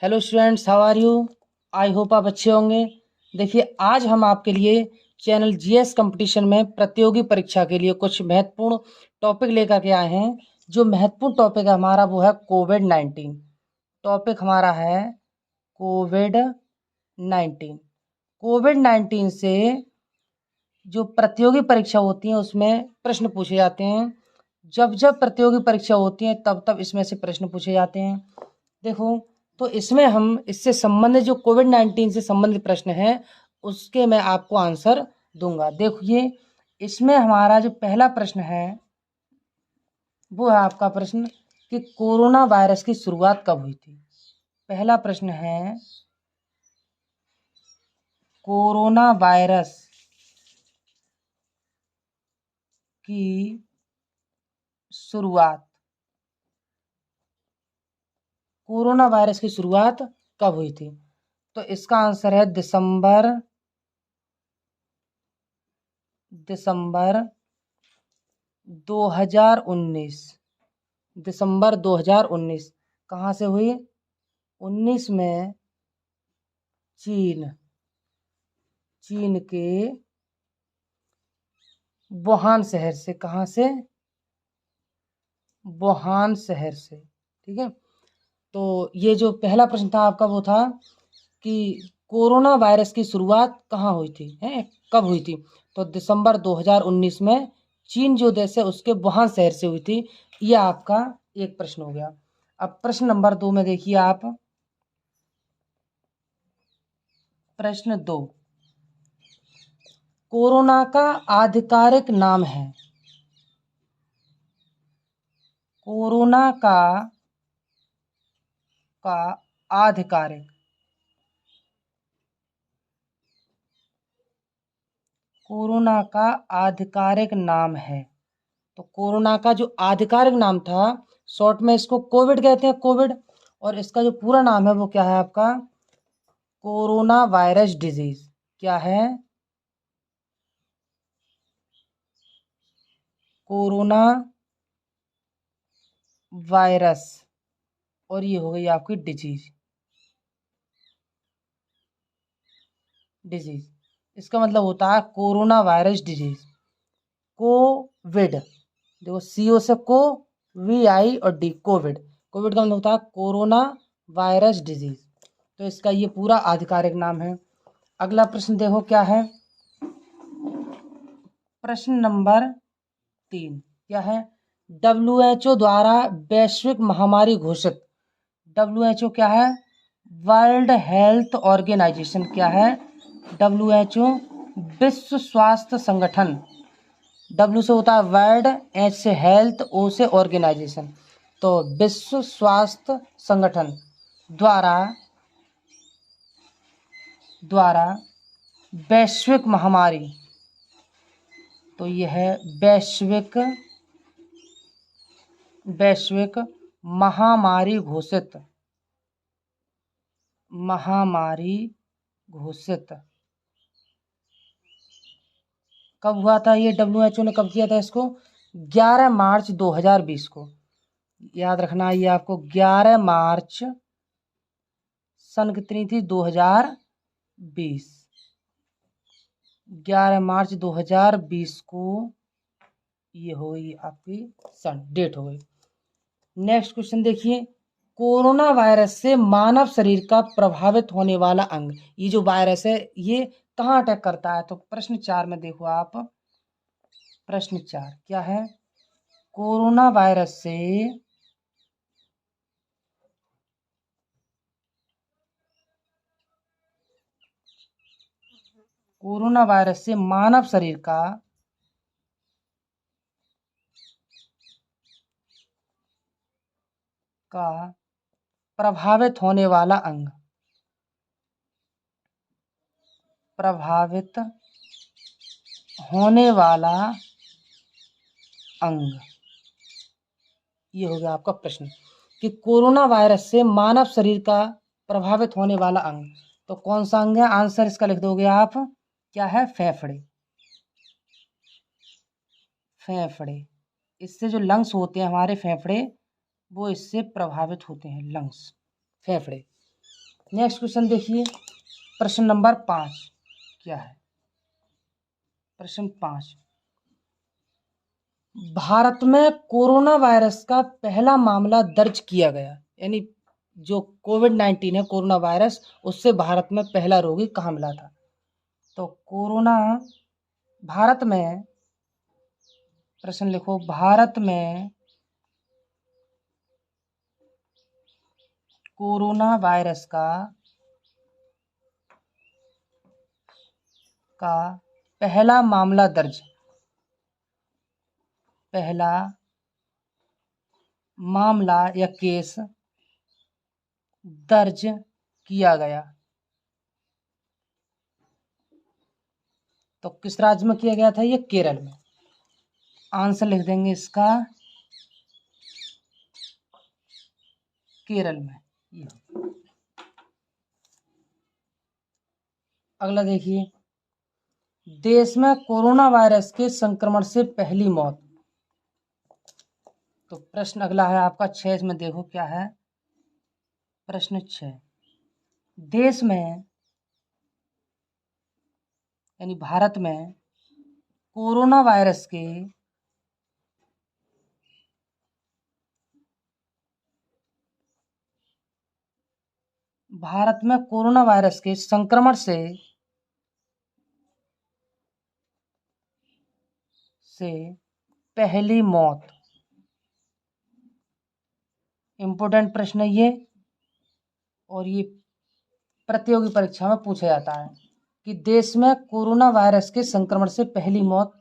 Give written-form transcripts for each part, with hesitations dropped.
Hello students, how are you? I hope आप अच्छे होंगे। देखिए, आज हम आपके लिए चैनल जीएस कंपटीशन में प्रतियोगी परीक्षा के लिए कुछ महत्वपूर्ण टॉपिक लेकर के आए हैं। जो महत्वपूर्ण टॉपिक है हमारा वो है कोविड-19। टॉपिक हमारा है कोविड-19। कोविड-19 से जो प्रतियोगी परीक्षा होती हैं उसमें प्रश्न पूछे जाते हैं। जब जब प्रतियोगी परीक्षा होती है तब तब इसमें से प्रश्न पूछे जाते हैं। देखो, तो इसमें हम इससे संबंधित जो कोविड-19 से संबंधित प्रश्न हैं उसके मैं आपको आंसर दूंगा। देखिए, इसमें हमारा जो पहला प्रश्न है वो है आपका प्रश्न कि कोरोना वायरस की शुरुआत कब हुई थी। पहला प्रश्न है कोरोना वायरस की शुरुआत कोरोना वायरस की शुरुआत कब हुई थी? तो इसका आंसर है दिसंबर 2019। दिसंबर 2019 कहाँ से हुई? 19 में चीन के वुहान शहर से। कहाँ से? वुहान शहर से। ठीक है, तो ये जो पहला प्रश्न था आपका वो था कि कोरोना वायरस की शुरुआत कहाँ हुई थी, है कब हुई थी? तो दिसंबर 2019 में चीन जो देश है उसके वुहान शहर से हुई थी। ये आपका एक प्रश्न हो गया। अब प्रश्न नंबर 2 में देखिए आप। प्रश्न 2, कोरोना का आधिकारिक नाम है। कोरोना का आधिकारिक कोरोना का आधिकारिक नाम है। तो कोरोना का जो आधिकारिक नाम था, शॉर्ट में इसको कोविड कहते हैं, कोविड। और इसका जो पूरा नाम है वो क्या है आपका? Corona virus disease. क्या है? Corona virus. और ये हो गई आपकी डिजीज। इसका मतलब होता है कोरोना वायरस डिजीज। कोविड, देखो सीओ से को, वी आई और डी, कोविड। कोविड का मतलब होता है कोरोना वायरस डिजीज। तो इसका ये पूरा आधिकारिक नाम है। अगला प्रश्न देखो क्या है। प्रश्न नंबर 3 क्या है? WHO द्वारा वैश्विक महामारी घोषित। WHO क्या है? World health organisation. क्या है? WHO विश्व स्वास्थ्य संगठन। W से होता है वर्ल्ड, H से हेल्थ, O से ऑर्गेनाइजेशन। तो विश्व स्वास्थ्य संगठन द्वारा वैश्विक महामारी। तो यह है वैश्विक महामारी घोषित। कब हुआ था ये? WHO ने कब किया था इसको? 11 मार्च 2020 को। याद रखना ये आपको। 11 मार्च सन कितनी थी? 2020। 11 मार्च 2020 को ये हो गई आपकी सन, डेट हो गई। नेक्स्ट क्वेश्चन देखिए। कोरोना वायरस से मानव शरीर का प्रभावित होने वाला अंग। ये जो वायरस है ये कहाँ अटैक करता है? तो प्रश्न 4 में देखो आप। प्रश्न 4 क्या है? कोरोना वायरस से मानव शरीर का प्रभावित होने वाला अंग। प्रभावित होने वाला अंग, ये हो गया आपका प्रश्न कि कोरोना वायरस से मानव शरीर का प्रभावित होने वाला अंग। तो कौन सा अंग है? आंसर इसका लिख दोगे आप। क्या है? फेफड़े। इससे जो लंग्स होते हैं हमारे फेफड़े, वो इससे प्रभावित होते हैं। लंग्स, फेफड़े। नेक्स्ट क्वेश्चन देखिए, प्रश्न नंबर 5 क्या है। प्रश्न 5, भारत में कोरोना वायरस का पहला मामला दर्ज किया गया, यानी जो कोविड-19 है कोरोना वायरस, उससे भारत में पहला रोगी कहाँ मिला था। तो कोरोना भारत में, प्रश्न लिखो, भारत में कोरोना वायरस का पहला मामला दर्ज, पहला मामला या केस दर्ज किया गया। तो किस राज्य में किया गया था, ये केरल में। आंसर लिख देंगे इसका केरल में। ये अगला देखिए, देश में कोरोना वायरस के संक्रमण से पहली मौत। तो प्रश्न अगला है आपका 6, इसमें देखो क्या है। प्रश्न 6, देश में यानी भारत में कोरोना वायरस के संक्रमण से पहली मौत। इम्पोर्टेंट प्रश्न है ये, और ये प्रतियोगी परीक्षा में पूछा जाता है कि देश में कोरोना वायरस के संक्रमण से पहली मौत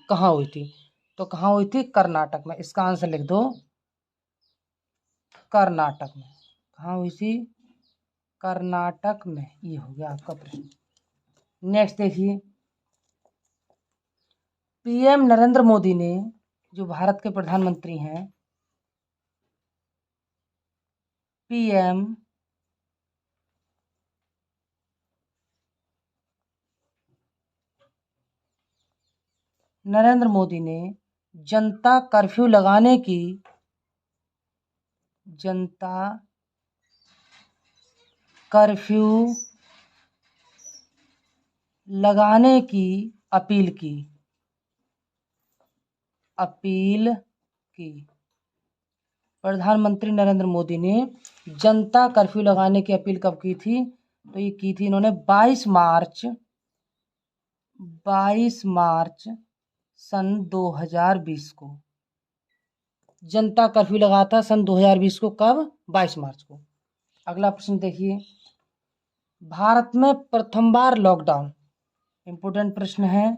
कहाँ हुई थी। तो कहाँ हुई थी, कर्नाटक में। इसका आंसर लिख दो कर्नाटक में। कहाँ हुई थी, कर्नाटक में। ये हो गया आपका प्रश्न। नेक्स्ट देखिए, पीएम नरेंद्र मोदी ने, जो भारत के प्रधानमंत्री हैं, पीएम नरेंद्र मोदी ने जनता कर्फ्यू लगाने की अपील की। प्रधानमंत्री नरेंद्र मोदी ने जनता कर्फ्यू लगाने की अपील कब की थी, तो ये की थी इन्होंने 22 मार्च सन 2020 को। जनता कर्फ्यू लगा था सन 2020 को। कब, 22 मार्च को। अगला प्रश्न देखिए, भारत में प्रथम बार लॉकडाउन। इंपोर्टेंट प्रश्न है।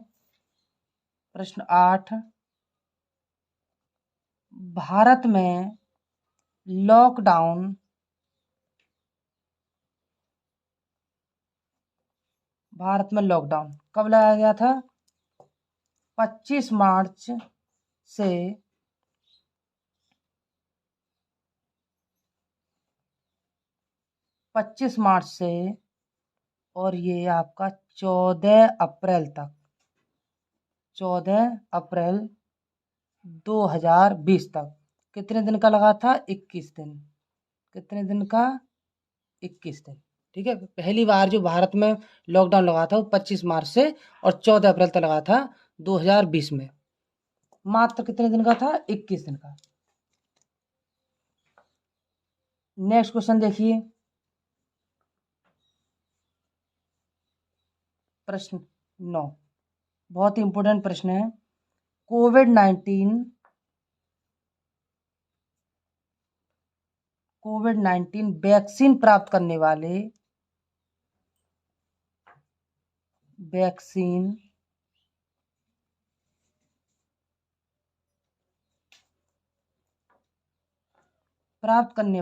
प्रश्न 8, भारत में लॉकडाउन कब लगाया गया था। 25 मार्च से 25 मार्च से और ये आपका 14 अप्रैल तक, 14 अप्रैल 2020 तक। कितने दिन का लगा था, 21 दिन। कितने दिन का, 21 दिन। ठीक है, पहली बार जो भारत में लॉकडाउन लगा था वो 25 मार्च से और 14 अप्रैल तक लगा था 2020 में। मात्र कितने दिन का था, 21 दिन का। नेक्स्ट क्वेश्चन देखिए, प्रश्न 9, बहुत ही इंपॉर्टेंट प्रश्न है। कोविड-19 वैक्सीन प्राप्त करने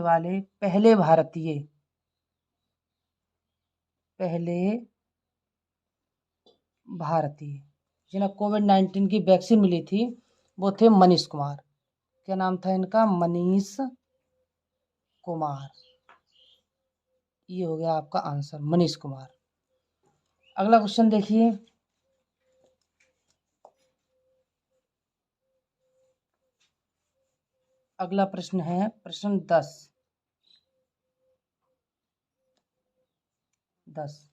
वाले पहले भारतीय जिन्हें कोविड-19 की वैक्सीन मिली थी वो थे मनीष कुमार। क्या नाम था इनका, मनीष कुमार। ये हो गया आपका आंसर, मनीष कुमार। अगला क्वेश्चन देखिए, अगला प्रश्न है प्रश्न 10। 10।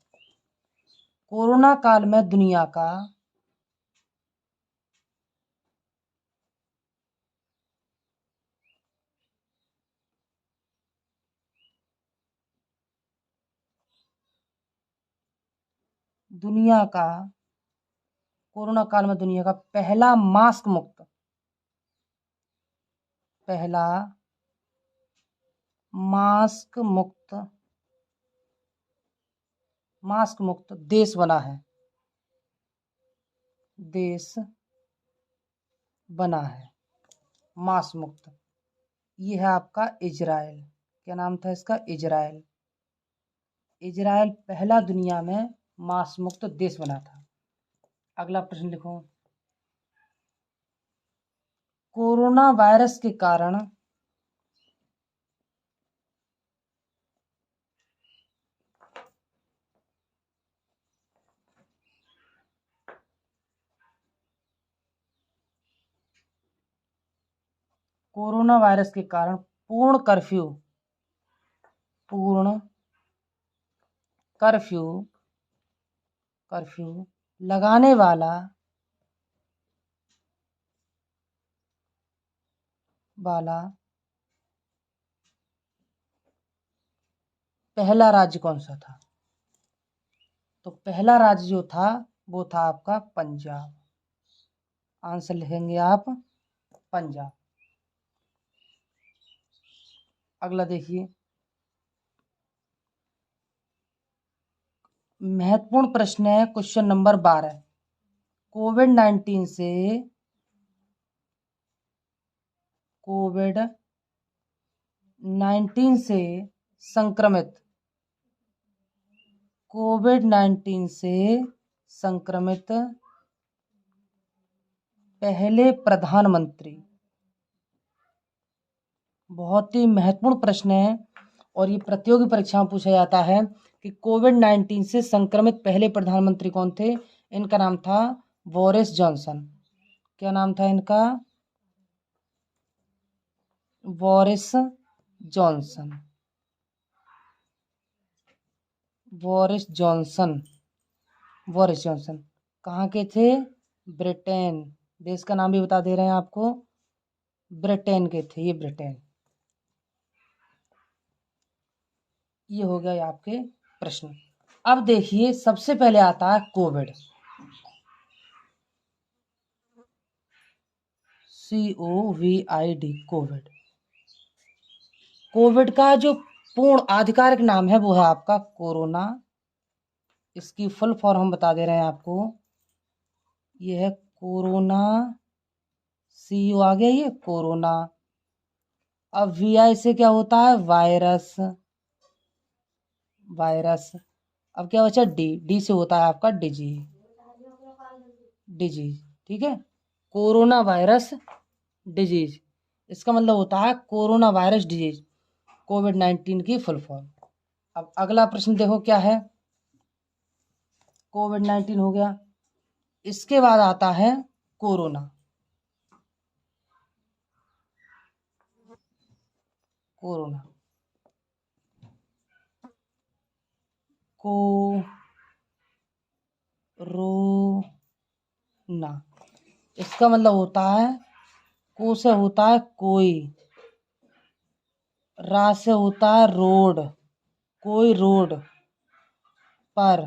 कोरोना काल में दुनिया का कोरोना काल में दुनिया का पहला मास्क मुक्त देश बना है। मास्क मुक्त। ये है आपका इजराइल। क्या नाम था इसका? इजराइल पहला दुनिया में मास्क मुक्त देश बना था। अगला प्रश्न लिखो। कोरोना वायरस के कारण पूर्ण कर्फ्यू लगाने वाला पहला राज्य कौन सा था? तो पहला राज्य जो था वो था आपका पंजाब। आंसर लिखेंगे आप पंजाब। अगला देखिए, महत्वपूर्ण प्रश्न है क्वेश्चन नंबर 12। कोविड-19 से संक्रमित पहले प्रधानमंत्री। बहुत ही महत्वपूर्ण प्रश्न है और ये प्रतियोगी परीक्षा में पूछा जाता है कि कोविड-19 से संक्रमित पहले प्रधानमंत्री कौन थे? इनका नाम था बोरिस जॉनसन। क्या नाम था इनका? Boris Johnson. कहाँ के थे? ब्रिटेन। देश का नाम भी बता दे रहे हैं आपको, ब्रिटेन के थे ये, ब्रिटेन। ये हो गया आपके प्रश्न। अब देखिए, सबसे पहले आता है कोविड। COVID, कोविड का जो पूर्ण आधिकारिक नाम है वो है आपका कोरोना। इसकी फुल फॉर्म हम बता दे रहे हैं आपको। ये है कोरोना, CO आ गया, ये कोरोना। अब VI से क्या होता है? वायरस। अब क्या बचा? डी से होता है आपका डिजीज। ठीक है, कोरोना वायरस डिजीज, इसका मतलब होता है कोरोना वायरस डिजीज, कोविड-19 की फुल फॉर्म। अब अगला प्रश्न देखो क्या है। कोविड-19 हो गया, इसके बाद आता है कोरोना। इसका मतलब होता है, को से होता है कोई, रा से होता है रोड, कोई रोड पर,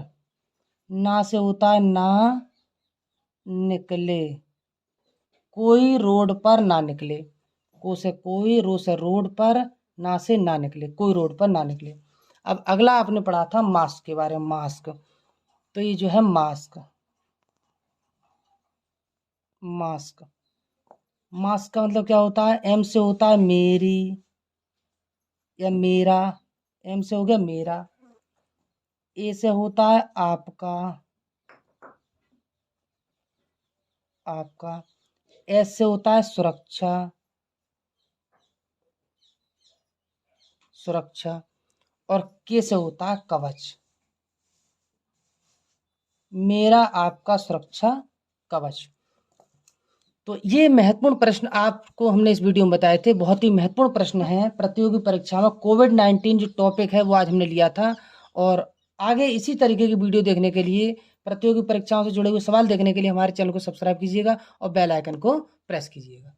ना से होता है ना निकले, कोई रोड पर ना निकले। को से कोई, रो से रोड पर, ना से ना निकले, कोई रोड पर ना निकले। अब अगला आपने पढ़ा था मास्क के बारे में। मास्क, तो ये जो है मास्क का मतलब क्या होता है? M से होता है मेरी या मेरा, M से हो गया मेरा। A से होता है आपका, S से होता है सुरक्षा, और K से होता है कवच। मेरा, आपका, सुरक्षा, कवच। तो ये महत्वपूर्ण प्रश्न आपको हमने इस वीडियो में बताए थे। बहुत ही महत्वपूर्ण प्रश्न है प्रतियोगी परीक्षा में। कोविड-19 जो टॉपिक है वो आज हमने लिया था, और आगे इसी तरीके की वीडियो देखने के लिए, प्रतियोगी परीक्षाओं से जुड़े हुए सवाल देखने के लिए हमारे चैनल को सब्सक्राइब कीजिएगा और बेल आइकन को प्रेस कीजिएगा।